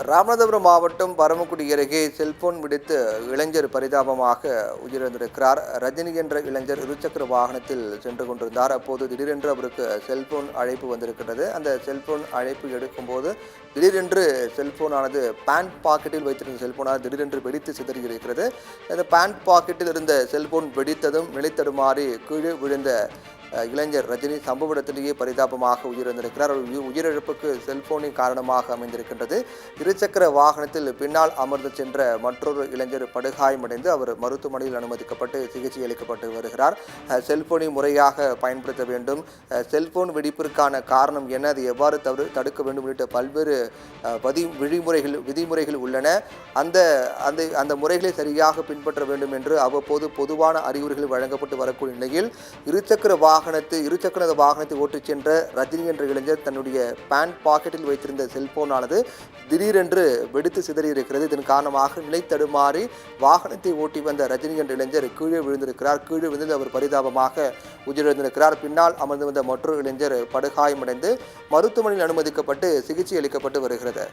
ராமநாதபுரம் மாவட்டம் பரமக்குடி அருகே செல்போன் விடுத்து இளைஞர் பரிதாபமாக உயிரிழந்திருக்கிறார். ரஜினி என்ற இளைஞர் இருசக்கர வாகனத்தில் சென்று கொண்டிருந்தார். அப்போது திடீரென்று அவருக்கு செல்போன் அழைப்பு வந்திருக்கிறது. அந்த செல்போன் அழைப்பு எடுக்கும்போது திடீரென்று செல்போனானது பேண்ட் பாக்கெட்டில் வைத்திருந்த செல்போனானது திடீரென்று வெடித்து சிதறியிருக்கிறது. அந்த பேண்ட் பாக்கெட்டில் இருந்த செல்போன் வெடித்ததும் நிலைத்தடுமாறி கீழே விழுந்த இளைஞர் ரஜினி சம்பவ இடத்திலேயே பரிதாபமாக உயிரிழந்திருக்கிறார். உயிரிழப்புக்கு செல்போனின் காரணமாக அமைந்திருக்கின்றது. இருசக்கர வாகனத்தில் பின்னால் அமர்ந்து சென்ற மற்றொரு இளைஞர் படுகாயமடைந்து அவர் மருத்துவமனையில் அனுமதிக்கப்பட்டு சிகிச்சை அளிக்கப்பட்டு வருகிறார். செல்போனை முறையாக பயன்படுத்த வேண்டும், செல்போன் வெடிப்பிற்கான காரணம் என்ன, அதை எவ்வாறு தடுக்க வேண்டும் உள்ளிட்ட பல்வேறு விதிமுறைகள் உள்ளன. அந்த அந்த அந்த முறைகளை சரியாக பின்பற்ற வேண்டும் என்று அவ்வப்போது பொதுவான அறிவுரைகள் வழங்கப்பட்டு வரக்கூடிய நிலையில் இருசக்கர வாகனத்தை ஓட்டிச் சென்ற ரஜினி என்ற இளைஞர் தன்னுடைய பேண்ட் பாக்கெட்டில் வைத்திருந்த செல்போனானது திடீரென்று வெடித்து சிதறியிருக்கிறது. இதன் காரணமாக நிலை தடுமாறி வாகனத்தை ஓட்டி வந்த ரஜினி என்ற இளைஞர் கீழே விழுந்திருக்கிறார். கீழே விழுந்து அவர் பரிதாபமாக உயிரிழந்திருக்கிறார். பின்னால் அமர்ந்து வந்த மற்றொரு இளைஞர் படுகாயமடைந்து மருத்துவமனையில் அனுமதிக்கப்பட்டு சிகிச்சை அளிக்கப்பட்டு வருகிறது.